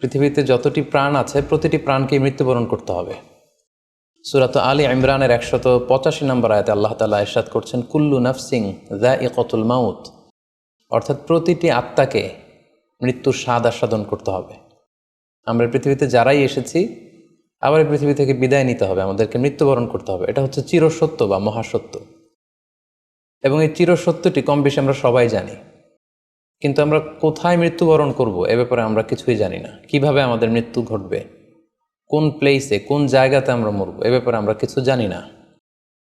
পৃথিবীতে যতটি প্রাণ আছে প্রতিটি প্রাণকে মৃত্যুবরণ করতে হবে। সূরাত আলী ইমরানের 185 নম্বর আয়াতে আল্লাহ তাআলা ইরশাদ করছেন, কুল্লু নাফসিন যায়িকাতুল মাউত, অর্থাৎ প্রতিটি আত্মাকে মৃত্যুর স্বাদ আস্বাদন করতে হবে। আমরা পৃথিবীতে যারাই এসেছি আবার এই পৃথিবী থেকে বিদায় নিতে হবে, আমাদেরকে মৃত্যুবরণ করতে হবে। এটা হচ্ছে চিরসত্য বা মহাসত্য, এবং এই চিরসত্যটি কম বেশি আমরা সবাই জানি। কিন্তু আমরা কোথায় মৃত্যুবরণ করব এ ব্যাপারে আমরা কিছুই জানি না। কিভাবে আমাদের মৃত্যু ঘটবে, কোন প্লেসে, কোন জায়গাতে আমরা মরব এ ব্যাপারে আমরা কিছু জানি না।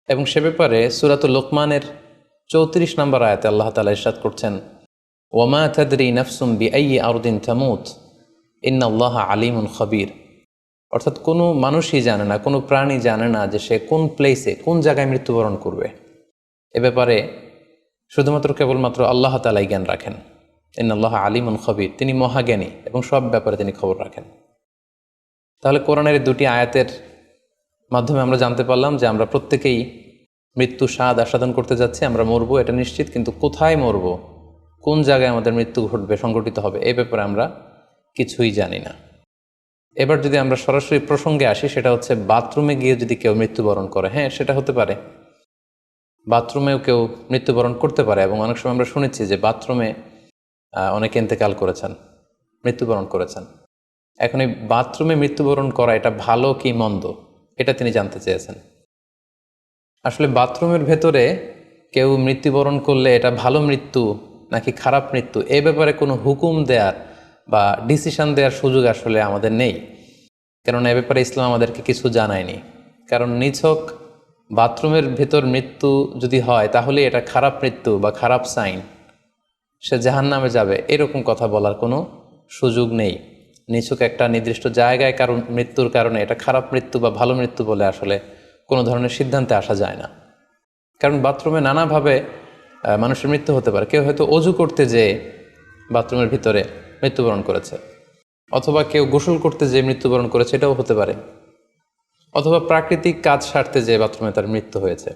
এবং সে ব্যাপারে সূরাতুল লোকমানের 34 নম্বর আয়াতে আল্লাহ তাআলা ইরশাদ করছেন, ওয়ামা তাদরি নাফসুম বিআইয়ি আরদিন তামুত ইন্নাল্লাহা আলিমুন খবীর। অর্থাৎ কোনো মানুষই জানে না, কোনো প্রাণী জানে না যে সে কোন প্লেসে, কোন জায়গায় মৃত্যুবরণ করবে। এ ব্যাপারে শুধুমাত্র কেবলমাত্র আল্লাহ তাআলাই জ্ঞান রাখেন। ইন্নাল্লাহা আলিমুন খবীর, তিনি মহাজ্ঞানী এবং সব ব্যাপারে তিনি খবর রাখেন। তাহলে কোরআনের এই দুটি আয়াতের মাধ্যমে আমরা জানতে পারলাম যে আমরা প্রত্যেকেই মৃত্যু স্বাদ আস্বাদন করতে যাচ্ছি, আমরা মরবো এটা নিশ্চিত, কিন্তু কোথায় মরব, কোন জায়গায় আমাদের মৃত্যু ঘটবে, সংঘটিত হবে এই ব্যাপারে আমরা কিছুই জানি না। এবার যদি আমরা সরাসরি প্রসঙ্গে আসি, সেটা হচ্ছে বাথরুমে গিয়ে যদি কেউ মৃত্যুবরণ করে, হ্যাঁ সেটা হতে পারে, বাথরুমেও কেউ মৃত্যুবরণ করতে পারে। এবং অনেক সময় আমরা শুনেছি যে বাথরুমে অনেকে ইন্তেকাল করেছেন, মৃত্যুবরণ করেছেন। এখন এই বাথরুমে মৃত্যুবরণ করা এটা ভালো কি মন্দ এটা তিনি জানতে চেয়েছেন। আসলে বাথরুমের ভেতরে কেউ মৃত্যুবরণ করলে এটা ভালো মৃত্যু নাকি খারাপ মৃত্যু এ ব্যাপারে কোনো হুকুম দেওয়ার বা ডিসিশন দেওয়ার সুযোগ আসলে আমাদের নেই, কারণ এ ব্যাপারে ইসলাম আমাদেরকে কিছু জানায়নি। কারণ নিছক বাথরুমের ভেতর মৃত্যু যদি হয় তাহলে এটা খারাপ মৃত্যু বা খারাপ সাইন, সে জাহান্নামে যাবে এরকম কথা বলার কোনো সুযোগ নেই। নিছক একটা নির্দিষ্ট জায়গায় কারণ মৃত্যুর কারণে এটা খারাপ মৃত্যু বা ভালো মৃত্যু বলে আসলে কোনো ধরনের সিদ্ধান্তে আসা যায় না। কারণ বাথরুমে নানাভাবে মানুষের মৃত্যু হতে পারে। কেউ হয়তো অজু করতে যেয়ে বাথরুমের ভিতরে মৃত্যুবরণ করেছে, অথবা কেউ গোসল করতে যেয়ে মৃত্যুবরণ করেছে, এটাও হতে পারে, অথবা প্রাকৃতিক কাজ সারতে যেয়ে বাথরুমে তার মৃত্যু হয়েছে।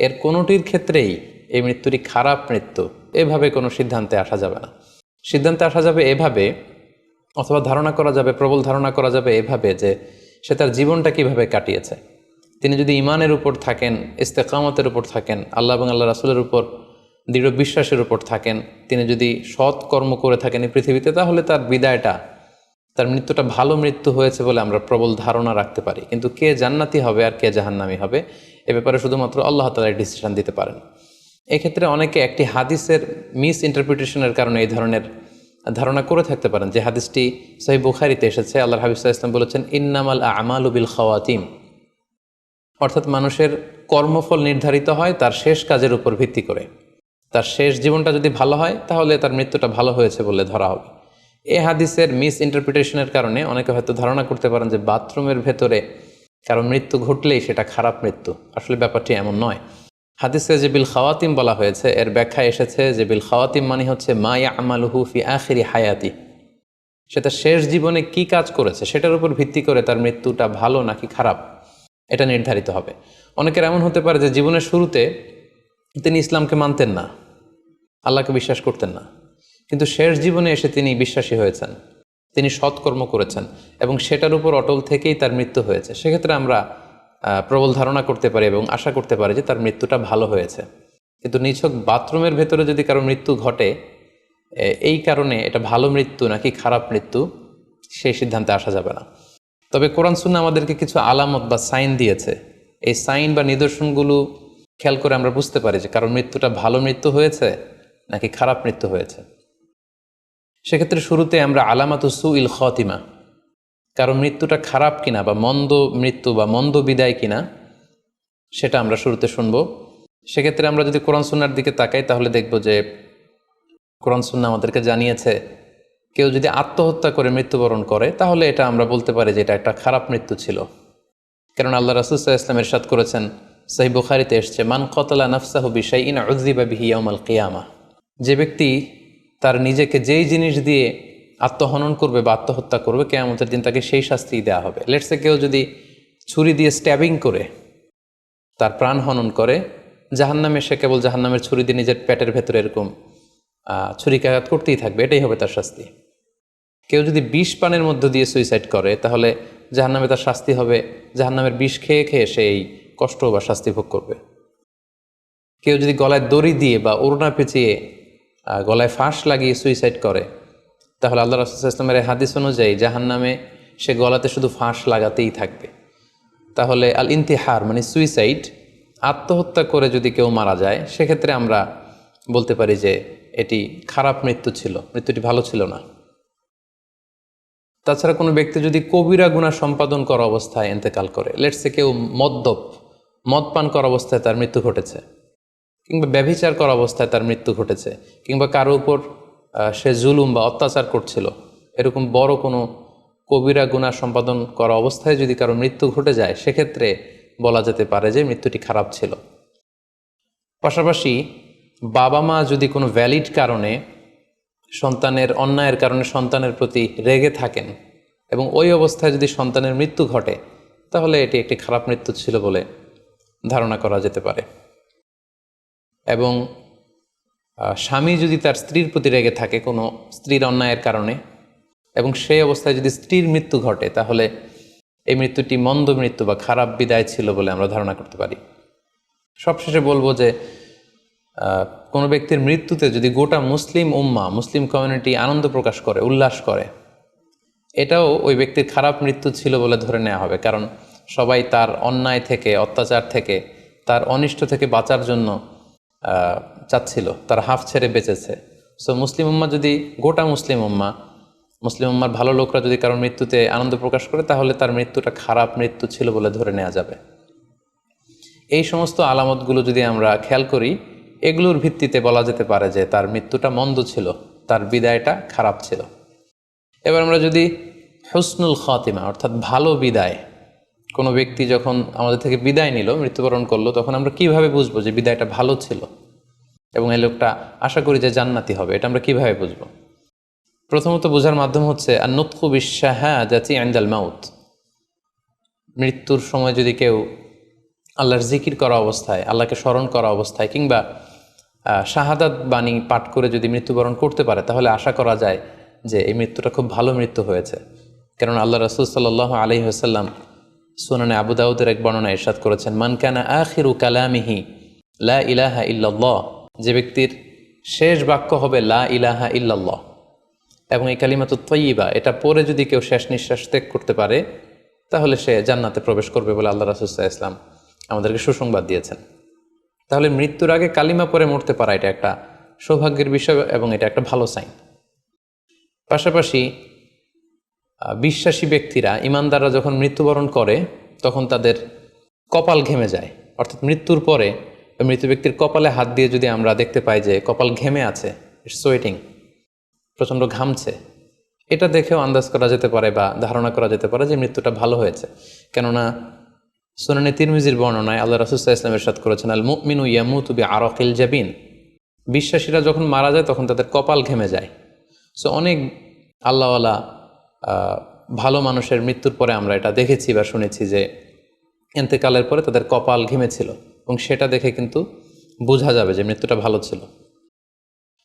এর কোনোটির ক্ষেত্রেই এই মৃত্যুটি খারাপ মৃত্যু এভাবে কোনো সিদ্ধান্তে আসা যাবে না। সিদ্ধান্তে আসা যাবে এভাবে, অথবা ধারণা করা যাবে, প্রবল ধারণা করা যাবে এভাবে যে সে তার জীবনটা কিভাবে কাটিয়েছে। তিনি যদি ঈমানের উপর থাকেন, ইস্তেকামতের উপর থাকেন, আল্লাহ এবং আল্লাহ রাসূলের উপর দৃঢ় বিশ্বাসের উপর থাকেন, তিনি যদি সৎ কর্ম করে থাকেন এই পৃথিবীতে, তাহলে তার বিদায়টা, তার মৃত্যুটা ভালো মৃত্যু হয়েছে বলে আমরা প্রবল ধারণা রাখতে পারি। কিন্তু কে জান্নাতি হবে আর কে জাহান্নামী হবে এ ব্যাপারে শুধুমাত্র আল্লাহ তাআলা ডিসিশন দিতে পারেন। এক্ষেত্রে অনেকে একটি হাদিসের মিস ইন্টারপ্রিটেশনের কারণে এই ধরনের ধারণা করে থাকতে পারেন, যে হাদিসটি সহিহ বুখারীতে এসেছে। আল্লাহর হাবিব সাল্লাল্লাহু আলাইহি ওয়াসাল্লাম বলেছেন, ইন্নামাল আমালু বিল খাওয়াতিম, অর্থাৎ মানুষের কর্মফল নির্ধারিত হয় তার শেষ কাজের উপর ভিত্তি করে। তার শেষ জীবনটা যদি ভালো হয় তাহলে তার মৃত্যুটা ভালো হয়েছে বলে ধরা হবে। এই হাদিসের মিস ইন্টারপ্রিটেশনের কারণে অনেকে হয়তো ধারণা করতে পারেন যে বাথরুমের ভেতরে কারো মৃত্যু ঘটলেই সেটা খারাপ মৃত্যু। আসলে ব্যাপারটি এমন নয়। হাদিসে যে বিল খাওয়াতিম বলা হয়েছে, এর ব্যাখ্যা এসেছে যে বিল খাওয়াতিম মানে হচ্ছে মা ইয়ামালুহু ফি আখিরি হায়াতি, সেটা শেষ জীবনে কি কাজ করেছে সেটার উপর ভিত্তি করে তার মৃত্যুটা ভালো নাকি খারাপ এটা নির্ধারিত হবে। অনেকের এমন হতে পারে যে জীবনের শুরুতে তিনি ইসলামকে মানতেন না, আল্লাহকে বিশ্বাস করতেন না, কিন্তু শেষ জীবনে এসে তিনি বিশ্বাসী হয়েছেন, তিনি সৎকর্ম করেছেন এবং সেটার উপর অটল থেকেই তার মৃত্যু হয়েছে। সেক্ষেত্রে আমরা প্রবল ধারণা করতে পারি এবং আশা করতে পারি যে তার মৃত্যুটা ভালো হয়েছে। কিন্তু নিছক বাথরুমের ভেতরে যদি কারো মৃত্যু ঘটে এই কারণে এটা ভালো মৃত্যু নাকি খারাপ মৃত্যু সেই সিদ্ধান্তে আসা যাবে না। তবে কোরআন সুন্নাহ আমাদেরকে কিছু আলামত বা সাইন দিয়েছে। এই সাইন বা নিদর্শনগুলো খেয়াল করে আমরা বুঝতে পারি যে কারণ মৃত্যুটা ভালো মৃত্যু হয়েছে নাকি খারাপ মৃত্যু হয়েছে। সেক্ষেত্রে শুরুতে আমরা আলামাতু সুইল খাতিমা, কারণ মৃত্যুটা খারাপ কিনা বা মন্দ মৃত্যু বা মন্দ বিদায় কিনা সেটা আমরা শুরুতে শুনবো। সেক্ষেত্রে আমরা যদি কোরআন সুন্নাহর দিকে তাকাই তাহলে দেখব যে কোরআন সুন্নাহ আমাদেরকে জানিয়েছে কেউ যদি আত্মহত্যা করে মৃত্যুবরণ করে তাহলে এটা আমরা বলতে পারি যে এটা একটা খারাপ মৃত্যু ছিল। কারণ আল্লাহ রাসূল সাল্লাল্লাহু আলাইহি ওয়াসাল্লাম ইরশাদ করেছেন, সহিহ বুখারীতে এসেছে, মান কাতালা নাফসাহু বিশাইইন উযযিবা বিহি ইয়াউমাল কিয়ামাহ, যে ব্যক্তি তার নিজেকে যেই জিনিস দিয়ে আত্মহনন করবে বা আত্মহত্যা করবে কিয়ামতের দিন তাকে সেই শাস্তি দেওয়া হবে। লেটসে কেউ যদি ছুরি দিয়ে স্ট্যাবিং করে তার প্রাণ হনন করে, জাহান্নামে সে কেবল জাহান্নামের ছুরি দিয়ে নিজের পেটের ভেতরে এরকম ছুরিকাঘাত করতেই থাকবে, এটাই হবে তার শাস্তি। কেউ যদি বিষ পানের মধ্য দিয়ে সুইসাইড করে তাহলে জাহান্নামে তার শাস্তি হবে, জাহান্নামের বিষ খেয়ে খেয়ে সে এই কষ্ট বা শাস্তি ভোগ করবে। কেউ যদি গলায় দড়ি দিয়ে বা ওড়না পেঁচিয়ে গলায় ফাঁস লাগিয়ে সুইসাইড করে তাহলে আল্লাহ রাসূল সাল্লাল্লাহু আলাইহি ওয়াসাল্লামের হাদিস অনুযায়ী জাহান্নামে সে গলাতে শুধু ফাঁস লাগাতেই থাকবে। তাহলে আল ইন্তিহার মানে সুইসাইড, আত্মহত্যা করে যদি কেউ মারা যায় সেক্ষেত্রে আমরা বলতে পারি যে এটি খারাপ মৃত্যু ছিল, মৃত্যুটি ভালো ছিল না। তাছাড়া কোনো ব্যক্তি যদি কবিরা গুনাহ সম্পাদন করা অবস্থায় ইন্তেকাল করে, লেটসে কেউ মদ পান করা অবস্থায় তার মৃত্যু ঘটেছে, কিংবা ব্যভিচার করা অবস্থায় তার মৃত্যু ঘটেছে, কিংবা কারো উপর সে জুলুম বা অত্যাচার করছিল, এরকম বড় কোনো কবিরা গুনাহ সম্পাদন করা অবস্থায় যদি কারো মৃত্যু ঘটে যায় সেক্ষেত্রে বলা যেতে পারে যে মৃত্যুটি খারাপ ছিল। পাশাপাশি বাবা মা যদি কোনো ভ্যালিড কারণে সন্তানের অন্যায়ের কারণে সন্তানের প্রতি রেগে থাকেন এবং ওই অবস্থায় যদি সন্তানের মৃত্যু ঘটে তাহলে এটি একটি খারাপ মৃত্যু ছিল বলে ধারণা করা যেতে পারে। এবং স্বামী যদি তার স্ত্রীর প্রতি রেগে থাকে কোনো স্ত্রীর অন্যায়ের কারণে এবং সেই অবস্থায় যদি স্ত্রীর মৃত্যু ঘটে তাহলে এই মৃত্যুটি মন্দ মৃত্যু বা খারাপ বিদায় ছিল বলে আমরা ধারণা করতে পারি। সবশেষে বলবো যে কোনো ব্যক্তির মৃত্যুতে যদি গোটা মুসলিম উম্মাহ, মুসলিম কমিউনিটি আনন্দ প্রকাশ করে, উল্লাস করে, এটাও ওই ব্যক্তির খারাপ মৃত্যু ছিল বলে ধরে নেওয়া হবে, কারণ সবাই তার অন্যায় থেকে, অত্যাচার থেকে, তার অনিষ্ট থেকে বাঁচার জন্য চাচ্ছিল, তার হাফ ছেড়ে বেঁচেছে। সো মুসলিম উম্মাহ যদি, গোটা মুসলিম উম্মার ভালো লোকরা যদি কারোর মৃত্যুতে আনন্দ প্রকাশ করে তাহলে তার মৃত্যুটা খারাপ মৃত্যু ছিল বলে ধরে নেওয়া যাবে। এই সমস্ত আলামতগুলো যদি আমরা খেয়াল করি, এগুলোর ভিত্তিতে বলা যেতে পারে যে তার মৃত্যুটা মন্দ ছিল, তার বিদায়টা খারাপ ছিল। এবার আমরা যদি হুসনুল খাতিমা অর্থাৎ ভালো বিদায়, কোনো ব্যক্তি যখন আমাদের থেকে বিদায় নিল, মৃত্যুবরণ করলো, তখন আমরা কিভাবে বুঝবো যে বিদায়টা ভালো ছিল এবং এই লোকটা আশা করি যে জান্নাতি হবে, এটা আমরা কিভাবে বুঝবো? প্রথমত বোঝার মাধ্যম হচ্ছে আন-নুতকু বিশ-শাহাদাতি ইনদাল মাউত। মৃত্যুর সময় যদি কেউ আল্লাহর জিকির করা অবস্থায়, আল্লাহকে স্মরণ করা অবস্থায় কিংবা শাহাদাত বাণী পাঠ করে যদি মৃত্যুবরণ করতে পারে তাহলে আশা করা যায় যে এই মৃত্যুটা খুব ভালো মৃত্যু হয়েছে। কারণ আল্লাহ রাসূল সাল্লাল্লাহু আলাইহি ওয়াসাল্লাম সুনানে আবু দাউদের এক বর্ণনায় ইরশাদ করেছেন, মান কানা আখিরু কালামিহি লা ইলাহা ইল্লাল্লাহ, যে ব্যক্তির শেষ বাক্য হবে লা ইলাহা ইল্লাল্লাহ এবং এই কালিমাতুত তাইয়্যিবা, এটা পরে যদি কেউ শেষ নিঃশ্বাস ত্যাগ করতে পারে তাহলে সে জান্নাতে প্রবেশ করবে বলে আল্লাহ রাসূল সাল্লাল্লাহু আলাইহি ওয়াসাল্লাম আমাদেরকে সুসংবাদ দিয়েছেন। তাহলে মৃত্যুর আগে কালিমা পরে মরতে পারা এটা একটা সৌভাগ্যের বিষয় এবং এটা একটা ভালো সাইন। পাশাপাশি বিশ্বাসী ব্যক্তিরা, ইমানদাররা যখন মৃত্যুবরণ করে তখন তাদের কপাল ঘেমে যায়, অর্থাৎ মৃত্যুর পরে মৃত ব্যক্তির কপালে হাত দিয়ে যদি আমরা দেখতে পাই যে কপাল ঘেমে আছে, ইটস সোয়েটিং, প্রচণ্ড ঘামছে, এটা দেখেও আন্দাজ করা যেতে পারে বা ধারণা করা যেতে পারে যে মৃত্যুটা ভালো হয়েছে। কেননা সুনানে তিরমিজির বর্ণনায় আল্লাহ রাসূল সাল্লাল্লাহু আলাইহি ওয়াসাল্লাম ইরশাদ করেছেন, আল মুমিনু ইয়ামুতু বিআরাকিল জাবিন, বিশ্বাসীরা যখন মারা যায় তখন তাদের কপাল ঘেমে যায়। সো অনেক আল্লাহওয়ালা ভালো মানুষের মৃত্যুর পরে আমরা এটা দেখেছি বা শুনেছি যে ইন্তেকালের পরে তাদের কপাল ঘেমেছিল এবং সেটা দেখে কিন্তু বোঝা যাবে যে মৃত্যুটা ভালো ছিল।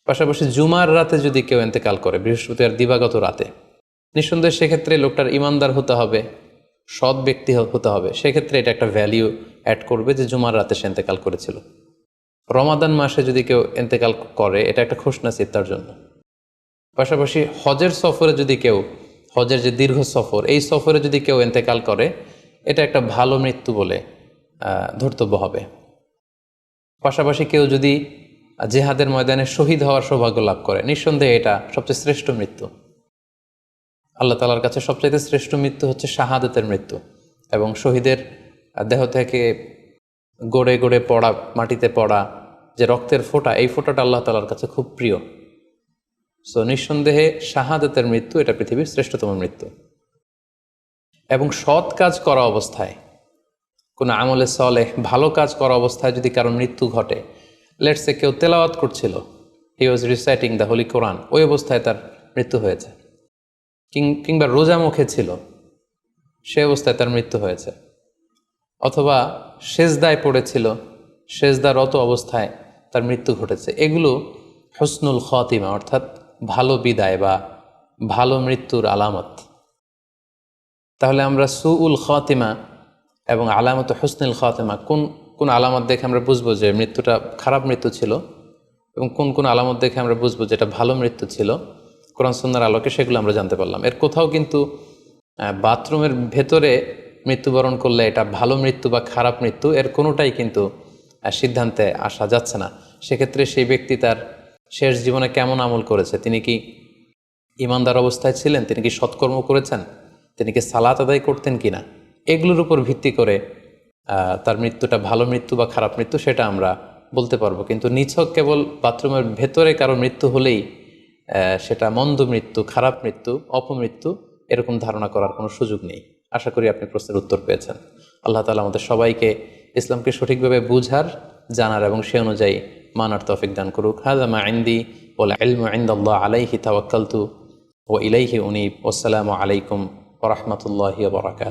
পাশাপাশি জুমার রাতে যদি কেউ ইন্তেকাল করে, বৃহস্পতিবার দিবাগত রাতে, নিঃসন্দেহে সেক্ষেত্রে লোকটার ইমানদার হতে হবে, সৎ ব্যক্তি হতে হবে। সেক্ষেত্রে এটা একটা ভ্যালিউ অ্যাড করবে যে জুমার রাতে সে ইন্তেকাল করেছিল। রমাদান মাসে যদি কেউ ইন্তেকাল করে এটা একটা খুশনসিব তার জন্য। পাশাপাশি হজের সফরে যদি কেউ, হজের যে দীর্ঘ সফর, এই সফরে যদি কেউ ইন্তেকাল করে এটা একটা ভালো মৃত্যু বলে ধর্তব্য হবে। পাশাপাশি কেউ যদি জেহাদের ময়দানে শহীদ হওয়ার সৌভাগ্য লাভ করে, নিঃসন্দেহে এটা সবচেয়ে শ্রেষ্ঠ মৃত্যু। আল্লাহ তাআলার কাছে সবচাইতে শ্রেষ্ঠ মৃত্যু হচ্ছে শাহাদাতের মৃত্যু, এবং শহীদের দেহ থেকে গড়ে গড়ে পড়া, মাটিতে পড়া যে রক্তের ফোঁটা, এই ফোঁটাটা আল্লাহ তাআলার কাছে খুব প্রিয়। সো নিঃসন্দেহে শাহাদাতের মৃত্যু এটা পৃথিবীর শ্রেষ্ঠতম মৃত্যু। এবং সৎ কাজ করা অবস্থায়, কোনো আমলে সলেহ ভালো কাজ করা অবস্থায় যদি কারো মৃত্যু ঘটে, লেটস সে কেউ তেলাওয়াত করছিল, হি ওয়াজ রিসাইটিং দ্য হোলি কোরআন, ওই অবস্থায় তার মৃত্যু হয়েছে, কিংবা রোজা মুখে ছিল, সে অবস্থায় তার মৃত্যু হয়েছে, অথবা সেজদায় পড়েছিল, সেজদারত অবস্থায় তার মৃত্যু ঘটেছে, এগুলো হুসনুল খাতিমা অর্থাৎ ভালো বিদায় বা ভালো মৃত্যুর আলামত। তাহলে আমরা সুউল খাতিমা এবং আলামত হুসনুল খাতিমা কোন কোন আলামত দেখে আমরা বুঝবো যে মৃত্যুটা খারাপ মৃত্যু ছিল এবং কোন কোন আলামত দেখে আমরা বুঝবো যে এটা ভালো মৃত্যু ছিল, কোরআন সুন্নাহর আলোকে সেগুলো আমরা জানতে পারলাম। এর কোথাও কিন্তু বাথরুমের ভেতরে মৃত্যুবরণ করলে এটা ভালো মৃত্যু বা খারাপ মৃত্যু এর কোনোটাই কিন্তু সিদ্ধান্তে আসা যাচ্ছে না। সেক্ষেত্রে সেই ব্যক্তি তার শেষ জীবনে কেমন আমল করেছে, তিনি কি ইমানদার অবস্থায় ছিলেন, তিনি কি সৎকর্ম করেছেন, তিনি কি সালাত আদায় করতেন কিনা, এগুলোর উপর ভিত্তি করে তার মৃত্যুটা ভালো মৃত্যু বা খারাপ মৃত্যু সেটা আমরা বলতে পারবো। কিন্তু নিছক কেবল বাথরুমের ভেতরে কারো মৃত্যু হলেই সেটা মন্দ মৃত্যু, খারাপ মৃত্যু, অপমৃত্যু এরকম ধারণা করার কোনো সুযোগ নেই। আশা করি আপনি প্রশ্নের উত্তর পেয়েছেন। আল্লাহ তাআলা আমাদের সবাইকে ইসলামকে সঠিকভাবে বুঝার, জানার এবং সে অনুযায়ী মানার তৌফিক দান করুক। হাযা মা ইনদি ওয়াল ইলমু ইনদাল্লাহ আলাইহি তাওয়াক্কালতু ওয়া ইলাইহি উনীব। ওয়াসসালামু আলাইকুম ওয়া রাহমাতুল্লাহি ওয়া বারাকাতুহু।